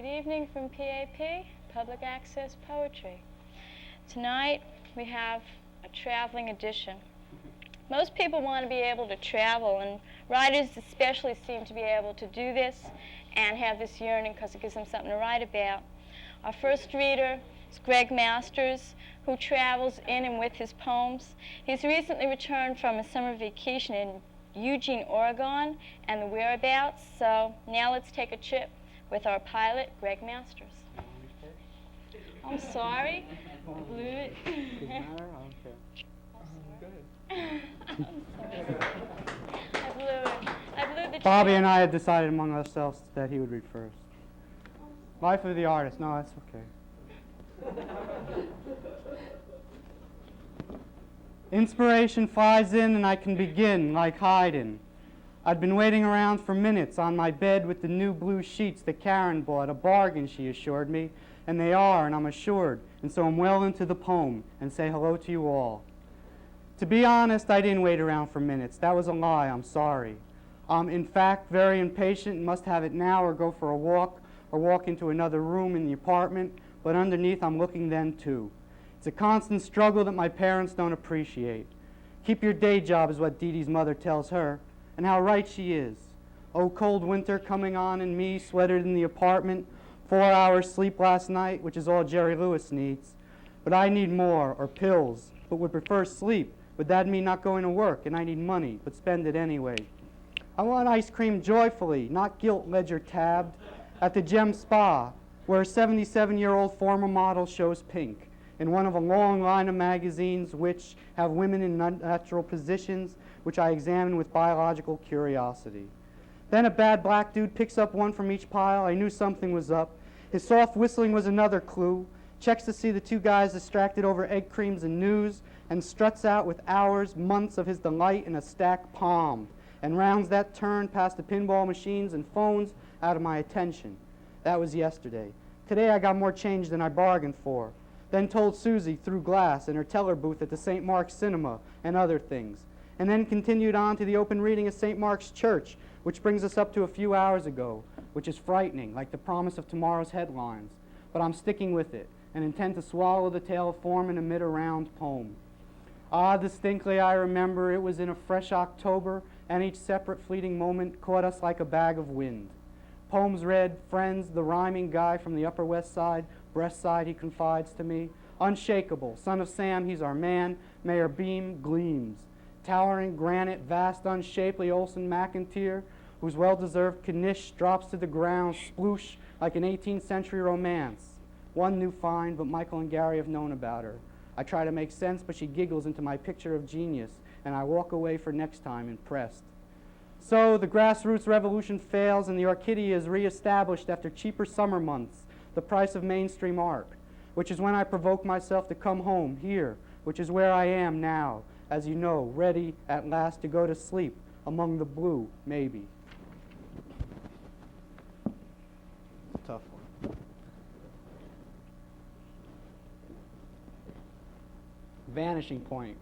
Good evening from PAP, Public Access Poetry. Tonight we have a traveling edition. Most people want to be able to travel, and writers especially seem to be able to do this and have this yearning because it gives them something to write about. Our first reader is Greg Masters, who travels in and with his poems. He's recently returned from a summer vacation in Eugene, Oregon, and the whereabouts. So now let's take a trip with our pilot, Greg Masters. I'm sorry. I blew it. Doesn't matter? I don't care. I'm sorry. I blew it. I blew the Bobby trip. and I had decided among ourselves that he would read first. Life of the Artist. No, that's okay. Inspiration flies in and I can begin like Haydn. I'd been waiting around for minutes on my bed with the new blue sheets that Karen bought, a bargain, she assured me, and they are, and I'm assured, and so I'm well into the poem, and say hello to you all. To be honest, I didn't wait around for minutes. That was a lie, I'm sorry. I'm, in fact, very impatient and must have it now or go for a walk or walk into another room in the apartment, but underneath I'm looking then too. It's a constant struggle that my parents don't appreciate. Keep your day job is what Dee Dee's mother tells her, and how right she is. Oh, cold winter coming on and me, sweated in the apartment, 4 hours sleep last night, which is all Jerry Lewis needs. But I need more, or pills, but would prefer sleep. But that'd mean not going to work, and I need money, but spend it anyway. I want ice cream joyfully, not gilt ledger tabbed, at the Gem Spa, where a 77-year-old former model shows pink, in one of a long line of magazines which have women in unnatural positions, which I examine with biological curiosity. Then a bad black dude picks up one from each pile. I knew something was up. His soft whistling was another clue. Checks to see the two guys distracted over egg creams and news, and struts out with hours, months of his delight in a stack palmed, and rounds that turn past the pinball machines and phones out of my attention. That was yesterday. Today I got more change than I bargained for. Then told Susie through glass in her teller booth at the St. Mark's Cinema and other things. And then continued on to the open reading of St. Mark's Church, which brings us up to a few hours ago, which is frightening, like the promise of tomorrow's headlines. But I'm sticking with it, and intend to swallow the tale of form and emit a round poem. Distinctly I remember it was in a fresh October, and each separate fleeting moment caught us like a bag of wind. Poems read, friends, the rhyming guy from the Upper West Side, Breast Side, he confides to me. Unshakable, son of Sam, he's our man. Mayor Beam gleams. Towering granite, vast, unshapely Olson McIntyre, whose well-deserved knish drops to the ground, sploosh, like an 18th century romance. One new find, but Michael and Gary have known about her. I try to make sense, but she giggles into my picture of genius, and I walk away for next time impressed. So the grassroots revolution fails, and the orchidea is reestablished after cheaper summer months, the price of mainstream art, which is when I provoke myself to come home here, which is where I am now, as you know, ready at last to go to sleep among the blue, maybe. Tough one. Vanishing Point,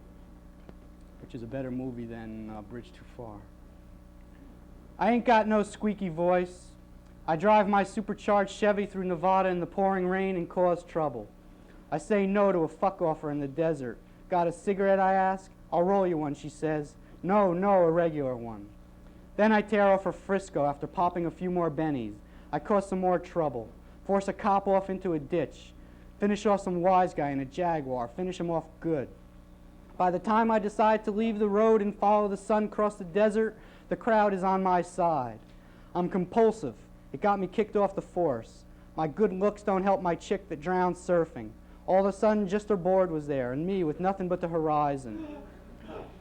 which is a better movie than Bridge Too Far. I ain't got no squeaky voice. I drive my supercharged Chevy through Nevada in the pouring rain and cause trouble. I say no to a fuck-offer in the desert. Got a cigarette, I ask? I'll roll you one, she says. No, a regular one. Then I tear off for Frisco after popping a few more bennies. I cause some more trouble. Force a cop off into a ditch. Finish off some wise guy in a Jaguar. Finish him off good. By the time I decide to leave the road and follow the sun across the desert, the crowd is on my side. I'm compulsive. It got me kicked off the force. My good looks don't help my chick that drowned surfing. All of a sudden, just her board was there, and me with nothing but the horizon.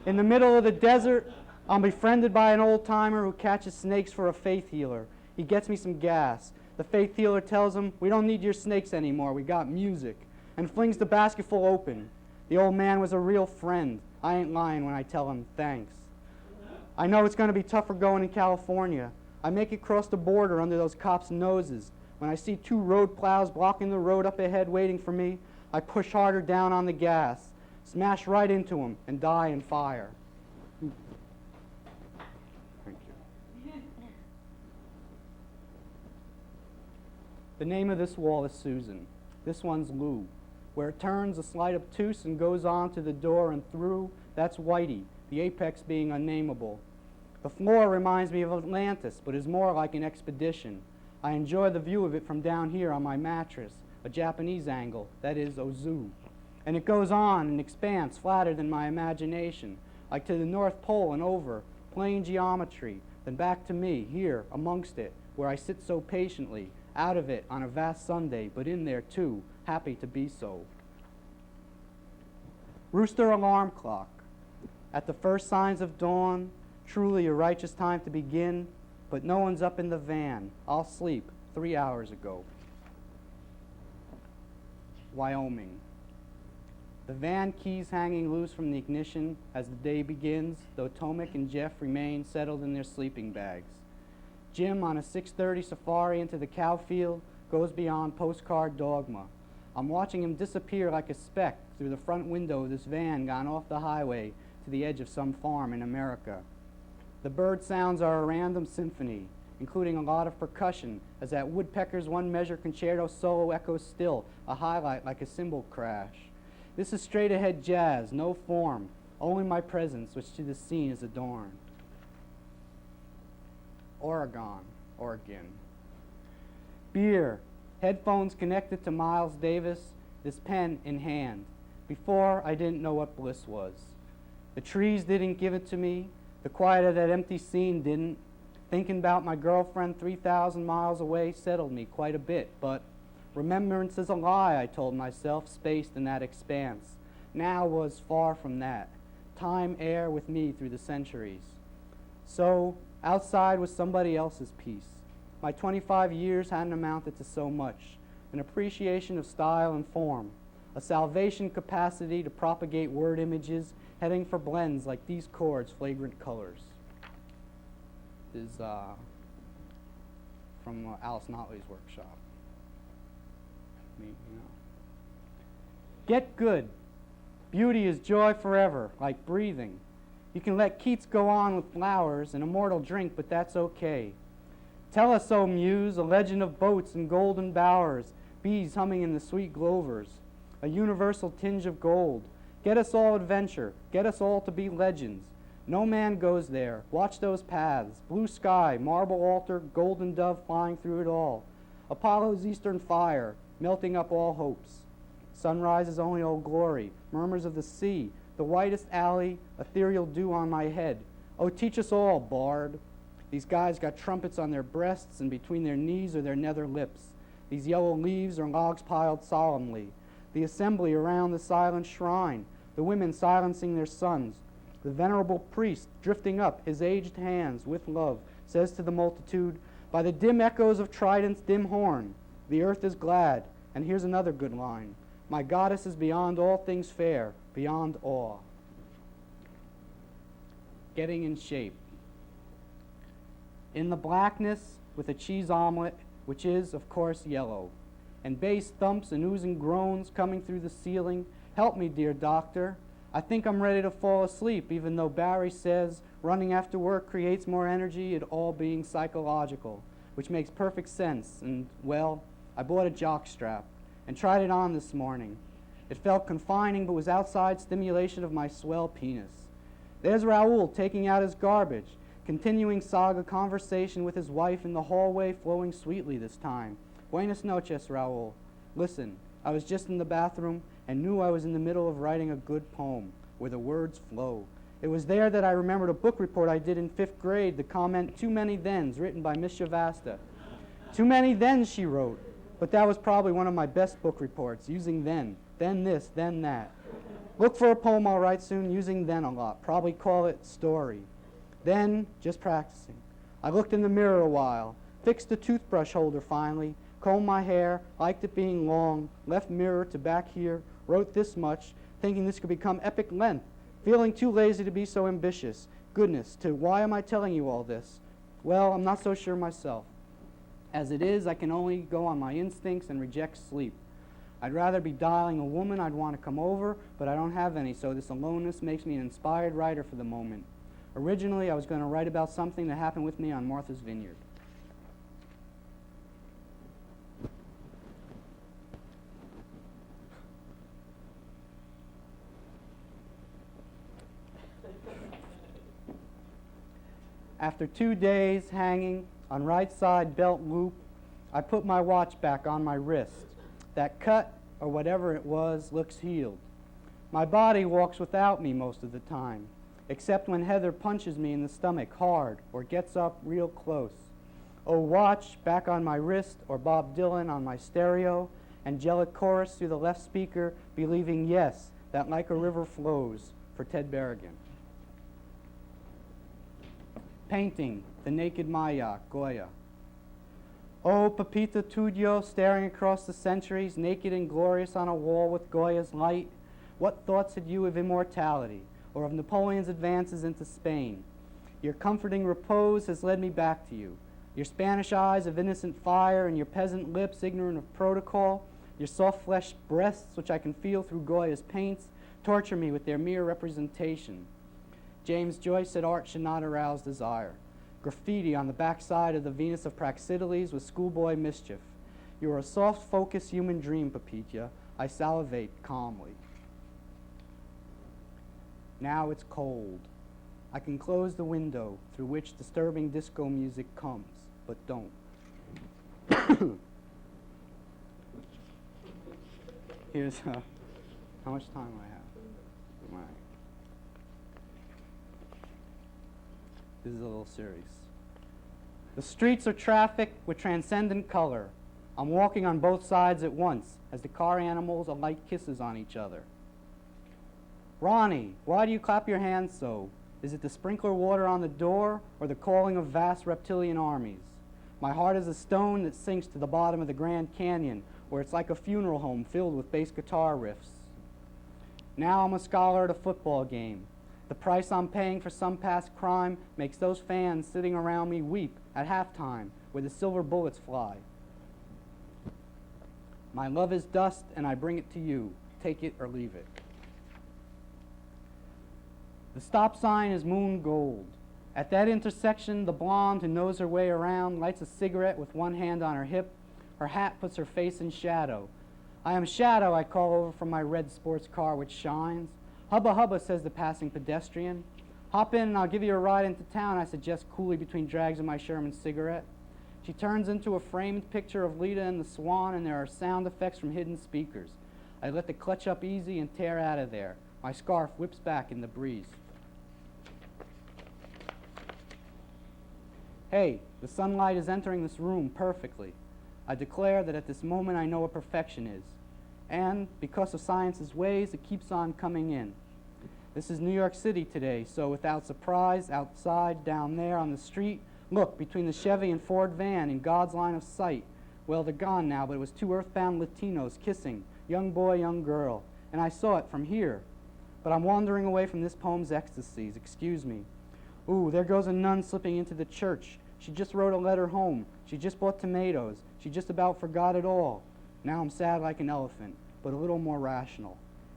In the middle of the desert, I'm befriended by an old-timer who catches snakes for a faith healer. He gets me some gas. The faith healer tells him, we don't need your snakes anymore, we got music, and flings the basketful open. The old man was a real friend. I ain't lying when I tell him thanks. I know it's going to be tougher going in California. I make it cross the border under those cops' noses. When I see 2 road plows blocking the road up ahead waiting for me, I push harder down on the gas, smash right into them, and die in fire. Thank you. The name of this wall is Susan. This one's Lou. Where it turns a slight obtuse and goes on to the door and through, that's Whitey, the apex being unnameable. The floor reminds me of Atlantis, but is more like an expedition. I enjoy the view of it from down here on my mattress, a Japanese angle, that is, Ozu. And it goes on and expands flatter than my imagination, like to the North Pole and over, plain geometry, then back to me, here, amongst it, where I sit so patiently, out of it on a vast Sunday, but in there too, happy to be so. Rooster alarm clock. At the first signs of dawn, truly a righteous time to begin, but no one's up in the van. I'll sleep 3 hours ago. Wyoming. The van keys hanging loose from the ignition as the day begins, though Tomek and Jeff remain settled in their sleeping bags. Jim, on a 6:30 safari into the cow field, goes beyond postcard dogma. I'm watching him disappear like a speck through the front window of this van gone off the highway to the edge of some farm in America. The bird sounds are a random symphony, including a lot of percussion, as that woodpecker's one-measure concerto solo echoes still, a highlight like a cymbal crash. This is straight-ahead jazz, no form, only my presence, which to the scene is adorned. Oregon. Beer, headphones connected to Miles Davis, this pen in hand. Before, I didn't know what bliss was. The trees didn't give it to me. The quiet of that empty scene didn't. Thinking about my girlfriend 3,000 miles away settled me quite a bit, but remembrance is a lie, I told myself, spaced in that expanse. Now was far from that. Time air with me through the centuries. So, outside was somebody else's peace. My 25 years hadn't amounted to so much. An appreciation of style and form. A salvation capacity to propagate word images, heading for blends like these chords, flagrant colors. This is from Alice Notley's workshop. Get good. Beauty is joy forever, like breathing. You can let Keats go on with flowers, an immortal drink, but that's okay. Tell us, O muse, a legend of boats and golden bowers, bees humming in the sweet glovers, a universal tinge of gold. Get us all adventure, get us all to be legends. No man goes there. Watch those paths. Blue sky, marble altar, golden dove flying through it all. Apollo's eastern fire, melting up all hopes. Sunrise is only old glory, murmurs of the sea, the whitest alley, ethereal dew on my head. Oh, teach us all, bard. These guys got trumpets on their breasts, and between their knees are their nether lips. These yellow leaves are logs piled solemnly. The assembly around the silent shrine, the women silencing their sons. The venerable priest, drifting up his aged hands with love, says to the multitude, by the dim echoes of Trident's dim horn, the earth is glad. And here's another good line. My goddess is beyond all things fair, beyond awe. Getting in shape. In the blackness with a cheese omelet, which is, of course, yellow, and bass thumps and oozing groans coming through the ceiling. Help me, dear doctor. I think I'm ready to fall asleep, even though Barry says running after work creates more energy, it all being psychological, which makes perfect sense. And, well, I bought a jock strap and tried it on this morning. It felt confining, but was outside stimulation of my swell penis. There's Raoul taking out his garbage, continuing saga conversation with his wife in the hallway, flowing sweetly this time. Buenas noches, Raoul. Listen, I was just in the bathroom and knew I was in the middle of writing a good poem, where the words flow. It was there that I remembered a book report I did in 5th grade, the comment, Too Many Thens, written by Miss Shavasta. Too many thens, she wrote, but that was probably one of my best book reports, using then this, then that. Look for a poem I'll write soon, using then a lot, probably call it story. Then, just practicing. I looked in the mirror a while, fixed the toothbrush holder finally, combed my hair, liked it being long, left mirror to back here, wrote this much, thinking this could become epic length, feeling too lazy to be so ambitious. Goodness, why am I telling you all this? Well, I'm not so sure myself. As it is, I can only go on my instincts and reject sleep. I'd rather be dialing a woman I'd want to come over, but I don't have any, so this aloneness makes me an inspired writer for the moment. Originally, I was going to write about something that happened with me on Martha's Vineyard. After 2 days hanging on right side belt loop, I put my watch back on my wrist. That cut, or whatever it was, looks healed. My body walks without me most of the time, except when Heather punches me in the stomach hard or gets up real close. Oh, watch back on my wrist, or Bob Dylan on my stereo, angelic chorus through the left speaker, believing yes, that like a river flows, for Ted Berrigan. Painting, The Naked Maya, Goya. Oh, Pepita Tudio, staring across the centuries, naked and glorious on a wall with Goya's light, what thoughts had you of immortality, or of Napoleon's advances into Spain? Your comforting repose has led me back to you. Your Spanish eyes of innocent fire and your peasant lips ignorant of protocol, your soft-fleshed breasts, which I can feel through Goya's paints, torture me with their mere representation. James Joyce said art should not arouse desire. Graffiti on the backside of the Venus of Praxiteles was schoolboy mischief. You are a soft-focused human dream, Pepita. I salivate calmly. Now it's cold. I can close the window through which disturbing disco music comes, but don't. Here's how much time I have. All right. This is a little series. The streets are trafficked with transcendent color. I'm walking on both sides at once as the car animals alight kisses on each other. Ronnie, why do you clap your hands so? Is it the sprinkler water on the door or the calling of vast reptilian armies? My heart is a stone that sinks to the bottom of the Grand Canyon, where it's like a funeral home filled with bass guitar riffs. Now I'm a scholar at a football game. The price I'm paying for some past crime makes those fans sitting around me weep at halftime where the silver bullets fly. My love is dust and I bring it to you. Take it or leave it. The stop sign is moon gold. At that intersection, the blonde who knows her way around lights a cigarette with one hand on her hip. Her hat puts her face in shadow. I am shadow, I call over from my red sports car which shines. Hubba hubba, says the passing pedestrian. Hop in and I'll give you a ride into town, I suggest coolly between drags of my Sherman cigarette. She turns into a framed picture of Lita and the Swan, and there are sound effects from hidden speakers. I let the clutch up easy and tear out of there. My scarf whips back in the breeze. Hey, the sunlight is entering this room perfectly. I declare that at this moment I know what perfection is. And because of science's ways, it keeps on coming in. This is New York City today, so without surprise, outside, down there on the street, look, between the Chevy and Ford van in God's line of sight. Well, they're gone now, but it was two earthbound Latinos kissing, young boy, young girl, and I saw it from here. But I'm wandering away from this poem's ecstasies, excuse me. Ooh, there goes a nun slipping into the church. She just wrote a letter home. She just bought tomatoes. She just about forgot it all. Now I'm sad like an elephant, but a little more rational.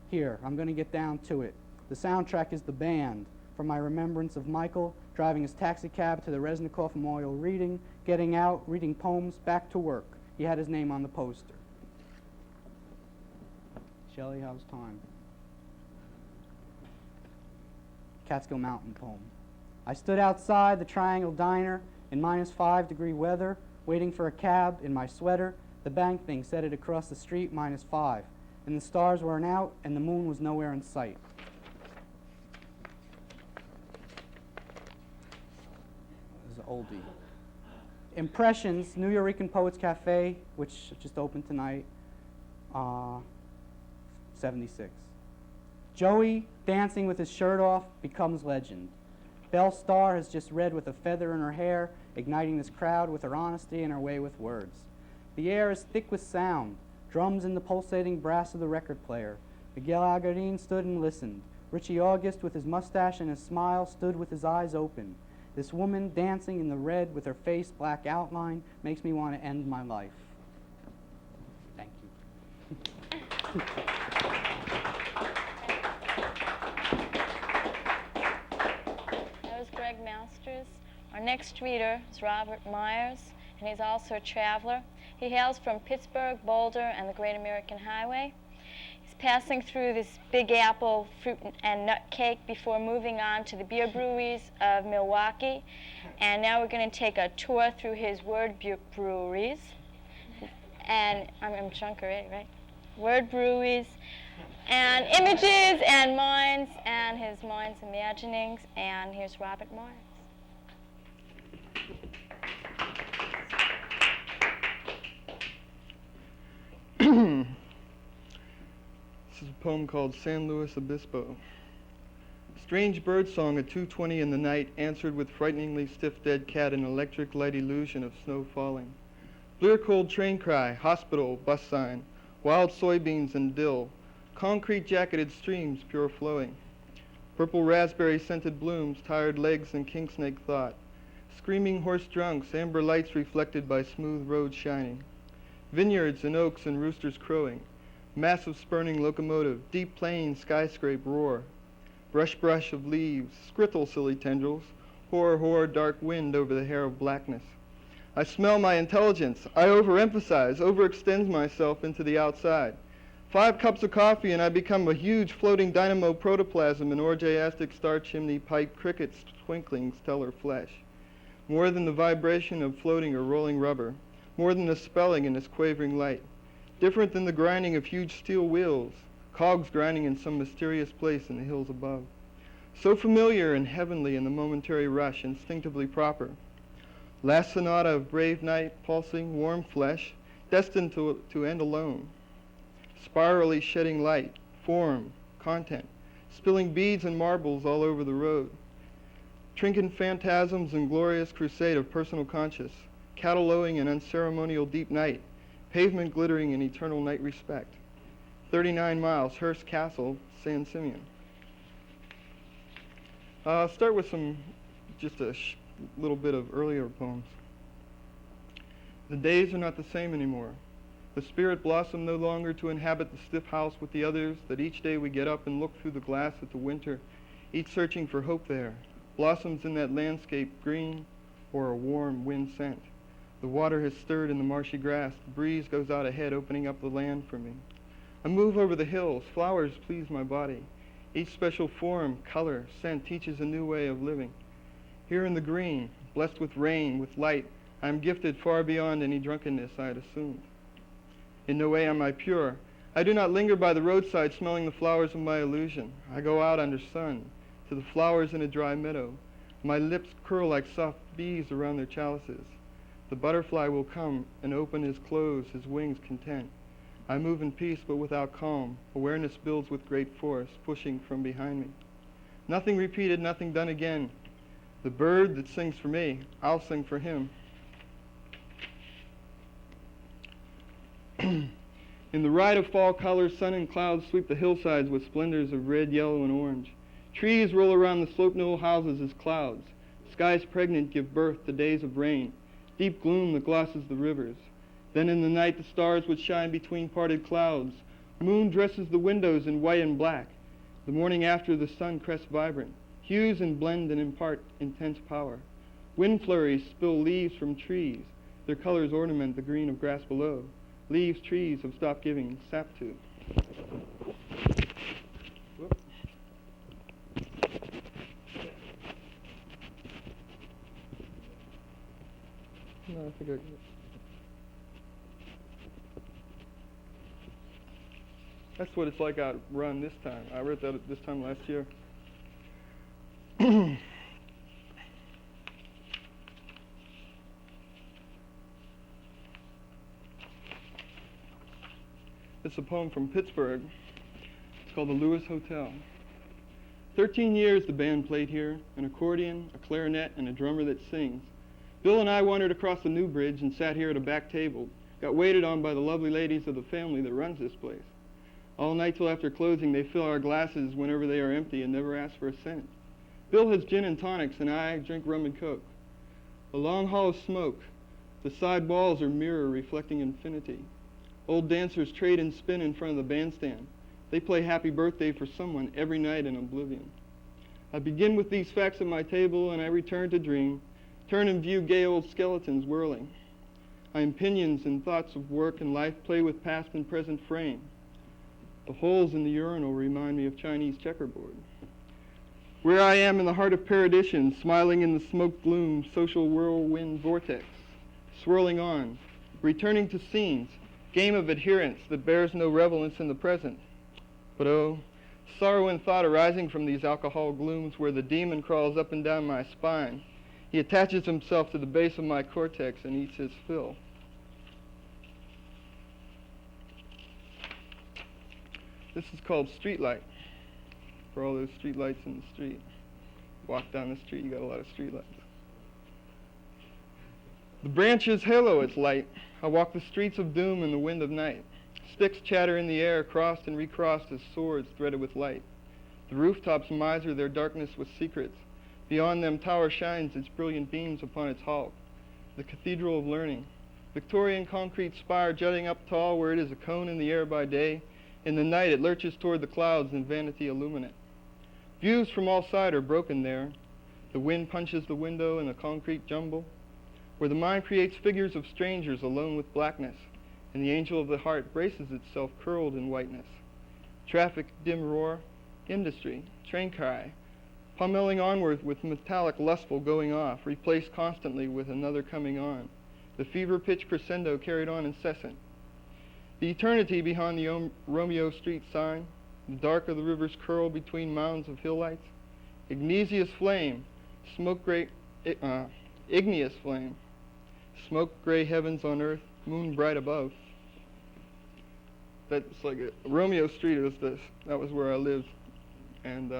Here, I'm going to get down to it. The soundtrack is the band, from my remembrance of Michael driving his taxi cab to the Resnikov Memorial reading, getting out, reading poems, back to work. He had his name on the poster. Shelley, how's time? Catskill Mountain poem. I stood outside the Triangle Diner in -5-degree weather, waiting for a cab in my sweater. The bank thing said it across the street -5, and the stars weren't out, and the moon was nowhere in sight. This is an oldie. Impressions, New Yorican Poets Cafe, which just opened tonight, 76. Joey, dancing with his shirt off, becomes legend. Belle Starr has just read with a feather in her hair, igniting this crowd with her honesty and her way with words. The air is thick with sound, drums in the pulsating brass of the record player. Miguel Agarin stood and listened. Richie August, with his mustache and his smile, stood with his eyes open. This woman dancing in the red with her face black outline makes me want to end my life. Thank you. Greg Masters. Our next reader is Robert Meyers, and he's also a traveler. He hails from Pittsburgh, Boulder, and the Great American Highway. He's passing through this Big Apple fruit and nut cake before moving on to the beer breweries of Milwaukee. And now we're going to take a tour through his word breweries. And I'm Junker, right? Word breweries and images and minds and his mind's imaginings. And here's Robert Meyers. This is a poem called San Luis Obispo. Strange bird song at 2:20 in the night answered with frighteningly stiff dead cat an electric light illusion of snow falling. Blear cold train cry, hospital, bus sign, wild soybeans and dill, concrete jacketed streams pure flowing. Purple raspberry scented blooms, tired legs and kingsnake thought. Screaming horse drunks, amber lights reflected by smooth roads shining. Vineyards and oaks and roosters crowing. Massive spurning locomotive, deep plain skyscrape roar. Brush brush of leaves, skrittle silly tendrils, hoar dark wind over the hair of blackness. I smell my intelligence. I overemphasize, overextend myself into the outside. 5 cups of coffee and I become a huge floating dynamo protoplasm in orgiastic star chimney pipe crickets twinkling stellar flesh. More than the vibration of floating or rolling rubber, more than the spelling in this quavering light. Different than the grinding of huge steel wheels, cogs grinding in some mysterious place in the hills above. So familiar and heavenly in the momentary rush, instinctively proper. Last sonata of brave night, pulsing, warm flesh, destined to end alone. Spirally shedding light, form, content, spilling beads and marbles all over the road. Trinket phantasms and glorious crusade of personal conscious, cattle lowing in unceremonial deep night, pavement glittering in eternal night respect. 39 miles, Hearst Castle, San Simeon. I'll start with just a little bit of earlier poems. The days are not the same anymore. The spirit blossomed no longer to inhabit the stiff house with the others, that each day we get up and look through the glass at the winter, each searching for hope there. Blossoms in that landscape, green or a warm wind scent. The water has stirred in the marshy grass. The breeze goes out ahead, opening up the land for me. I move over the hills. Flowers please my body. Each special form, color, scent teaches a new way of living. Here in the green, blessed with rain, with light, I am gifted far beyond any drunkenness I had assumed. In no way am I pure. I do not linger by the roadside smelling the flowers of my illusion. I go out under sun, to the flowers in a dry meadow. My lips curl like soft bees around their chalices. The butterfly will come and open his clothes, his wings content. I move in peace but without calm. Awareness builds with great force, pushing from behind me. Nothing repeated, nothing done again. The bird that sings for me, I'll sing for him. In the ride of fall colors, sun and clouds sweep the hillsides with splendors of red, yellow, and orange. Trees roll around the slope-knoll houses as clouds. Skies pregnant give birth to days of rain. Deep gloom that glosses the rivers. Then in the night the stars would shine between parted clouds. Moon dresses the windows in white and black. The morning after the sun crests vibrant. Hues and blend and impart intense power. Wind flurries spill leaves from trees. Their colors ornament the green of grass below. Leaves trees have stopped giving sap to. Whoop. No, I think that's what it's like out run this time. I wrote that at this time last year. It's a poem from Pittsburgh. It's called The Lewis Hotel. 13 years the band played here, an accordion, a clarinet, and a drummer that sings. Bill and I wandered across the New Bridge and sat here at a back table, got waited on by the lovely ladies of the family that runs this place. All night till after closing, they fill our glasses whenever they are empty and never ask for a cent. Bill has gin and tonics, and I drink rum and coke. A long hall of smoke. The side walls are mirror reflecting infinity. Old dancers trade and spin in front of the bandstand. They play Happy Birthday for someone every night in oblivion. I begin with these facts at my table, and I return to dream, turn and view gay old skeletons whirling. I am pinions and thoughts of work and life play with past and present frame. The holes in the urinal remind me of Chinese checkerboard. Where I am in the heart of perdition, smiling in the smoke gloom, social whirlwind vortex, swirling on, returning to scenes, game of adherence that bears no relevance in the present. But oh, sorrow and thought arising from these alcohol glooms where the demon crawls up and down my spine. He attaches himself to the base of my cortex and eats his fill. This is called Streetlight, for all those street lights in the street. Walk down the street, you got a lot of street lights. The branches halo its light. I walk the streets of doom in the wind of night. Sticks chatter in the air, crossed and recrossed as swords threaded with light. The rooftops miser their darkness with secrets. Beyond them tower shines its brilliant beams upon its hulk. The cathedral of learning. Victorian concrete spire jutting up tall where it is a cone in the air by day. In the night it lurches toward the clouds in vanity illuminate. Views from all sides are broken there. The wind punches the window in a concrete jumble, where the mind creates figures of strangers alone with blackness, and the angel of the heart braces itself curled in whiteness. Traffic, dim roar, industry, train cry, pummeling onward with metallic lustful going off, replaced constantly with another coming on. The fever-pitch crescendo carried on incessant. The eternity behind the Romeo Street sign, the dark of the river's curl between mounds of hill lights, igneous flame, igneous flame, smoke gray heavens on earth, moon bright above. That's like Romeo Street was this. That was where I lived, and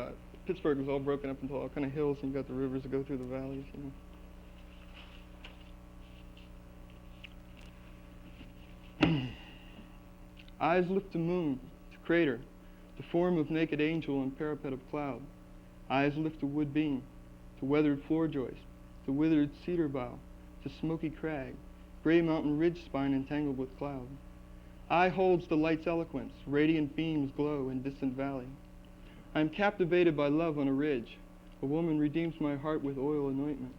Pittsburgh was all broken up into all kind of hills, and you got the rivers that go through the valleys. Eyes lift to moon, to crater, the form of naked angel and parapet of cloud. Eyes lift to wood beam, to weathered floor joist, to withered cedar bough, to smoky crag, gray mountain ridge spine entangled with cloud. Eye holds the light's eloquence, radiant beams glow in distant valley. I am captivated by love on a ridge. A woman redeems my heart with oil anointment.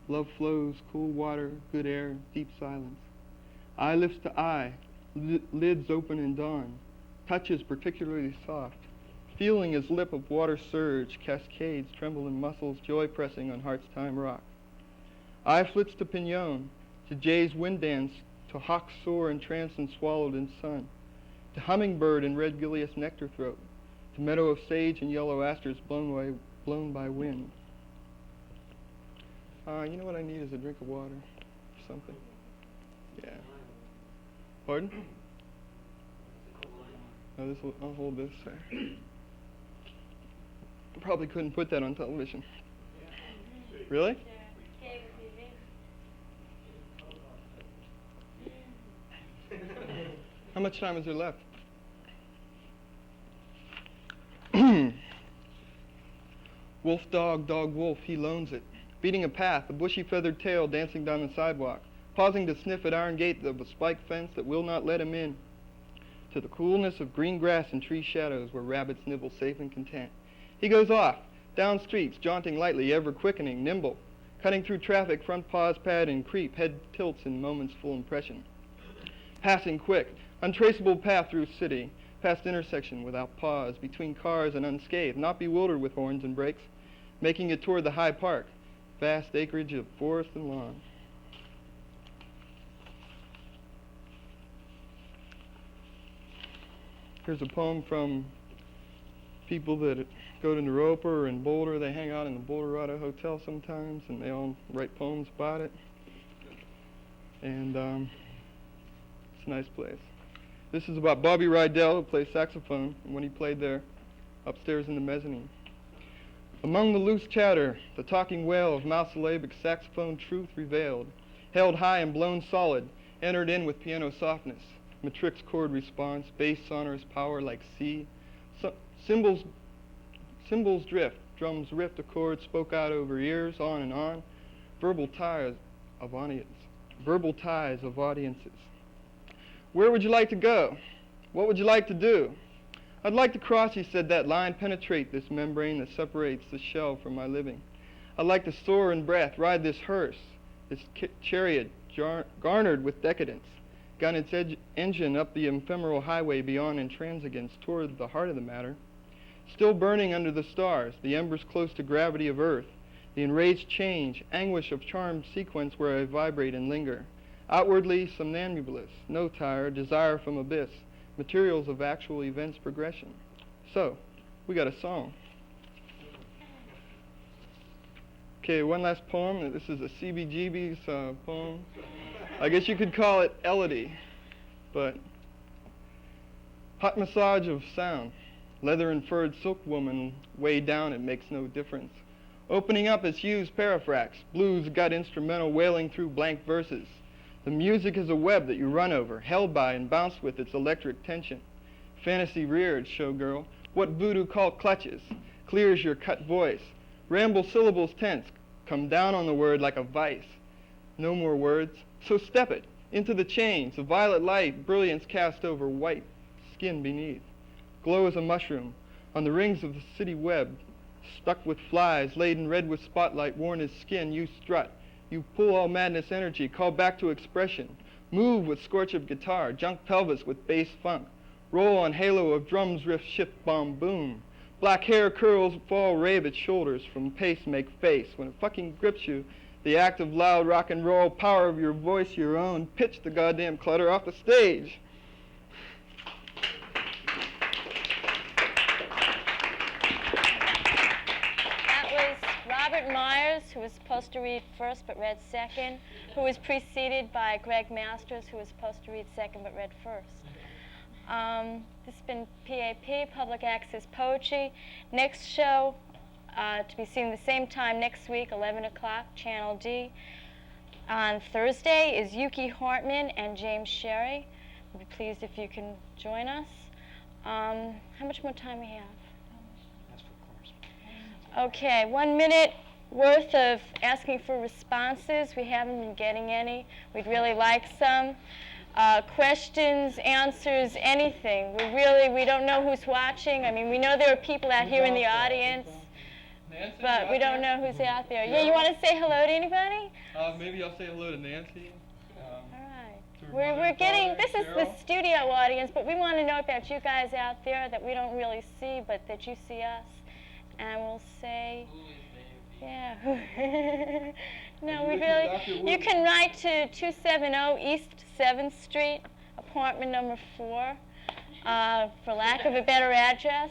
Love flows, cool water, good air, deep silence. Eye lifts to eye, lids open in dawn, touches particularly soft. Feeling as lip of water surge, cascades tremble in muscles, joy pressing on heart's time rock. Eye flits to pignon, to jay's wind dance, to hawk soar entranced and swallowed in sun, to hummingbird in red gileas nectar throat, to meadow of sage and yellow asters blown by wind. You know what I need is a drink of water or something. Yeah. Pardon? Oh, I'll hold this. Probably couldn't put that on television. Really? How much time is there left? Wolf, dog, wolf, he loans it. Beating a path, a bushy feathered tail dancing down the sidewalk, pausing to sniff at iron gate of a spike fence that will not let him in. To the coolness of green grass and tree shadows where rabbits nibble safe and content. He goes off, down streets, jaunting lightly, ever quickening, nimble, cutting through traffic, front paws pad and creep, head tilts in moment's full impression. Passing quick, untraceable path through city, past intersection without pause, between cars and unscathed, not bewildered with horns and brakes, making it toward the high park, vast acreage of forest and lawn. Here's a poem from people that go to Naropa or in Boulder. They hang out in the Boulderado Hotel sometimes, and they all write poems about it. And it's a nice place. This is about Bobby Rydell, who plays saxophone, and when he played there upstairs in the mezzanine. Among the loose chatter, the talking wail of monosyllabic saxophone truth revealed, held high and blown solid, entered in with piano softness, matrix chord response, bass sonorous power like C. Cymbals drift, drums ripped a chord, spoke out over ears, on and on. Verbal ties of audiences. Where would you like to go? What would you like to do? I'd like to cross, he said, that line, penetrate this membrane that separates the shell from my living. I'd like to soar in breath, ride this hearse, this chariot garnered with decadence, gun its engine up the ephemeral highway beyond intransigence toward the heart of the matter. Still burning under the stars, the embers close to gravity of Earth, the enraged change, anguish of charmed sequence where I vibrate and linger. Outwardly somnambulous, no tire, desire from abyss, materials of actual events progression. So, we got a song. Okay, one last poem. This is a CBGB's poem. I guess you could call it Elodie, but hot massage of sound. Leather and furred silk woman way down, it makes no difference. Opening up is Hughes' paraphracts, blues gut instrumental wailing through blank verses. The music is a web that you run over, held by and bounce with its electric tension. Fantasy reared, showgirl, what voodoo call clutches, clears your cut voice. Ramble syllables tense, come down on the word like a vice. No more words, so step it, into the chains, a violet light, brilliance cast over white skin beneath. Glow as a mushroom, on the rings of the city web, stuck with flies, laden red with spotlight, worn as skin, you strut. You pull all madness energy, call back to expression. Move with scorch of guitar, junk pelvis with bass funk. Roll on halo of drums, riff, shift, bomb, boom. Black hair curls fall, rave at shoulders, from pace make face. When it fucking grips you, the act of loud rock and roll, power of your voice your own, pitch the goddamn clutter off the stage. Robert Meyers, who was supposed to read first but read second, who was preceded by Greg Masters, who was supposed to read second but read first. This has been PAP, Public Access Poetry. Next show to be seen the same time next week, 11 o'clock, Channel D. On Thursday is Yuki Hartman and James Sherry. We'll be pleased if you can join us. How much more time we have? Okay, 1 minute worth of asking for responses. We haven't been getting any. We'd really like some. Questions, answers, anything. We don't know who's watching. I mean, we know there are people out here in the audience, but we don't know who's out there. Yeah, you want to say hello to anybody? Maybe I'll say hello to Nancy. All right. We're getting, this is the studio audience, but we want to know about you guys out there that we don't really see, but that you see us. And we'll say, yeah. No, we really, you can write to 270 East 7th Street, apartment number 4, for lack of a better address.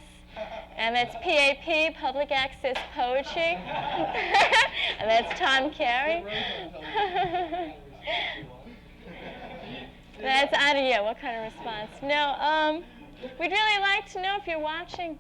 And that's PAP, Public Access Poetry. And that's Tom Carey. That's, yeah, what kind of response? No, we'd really like to know if you're watching.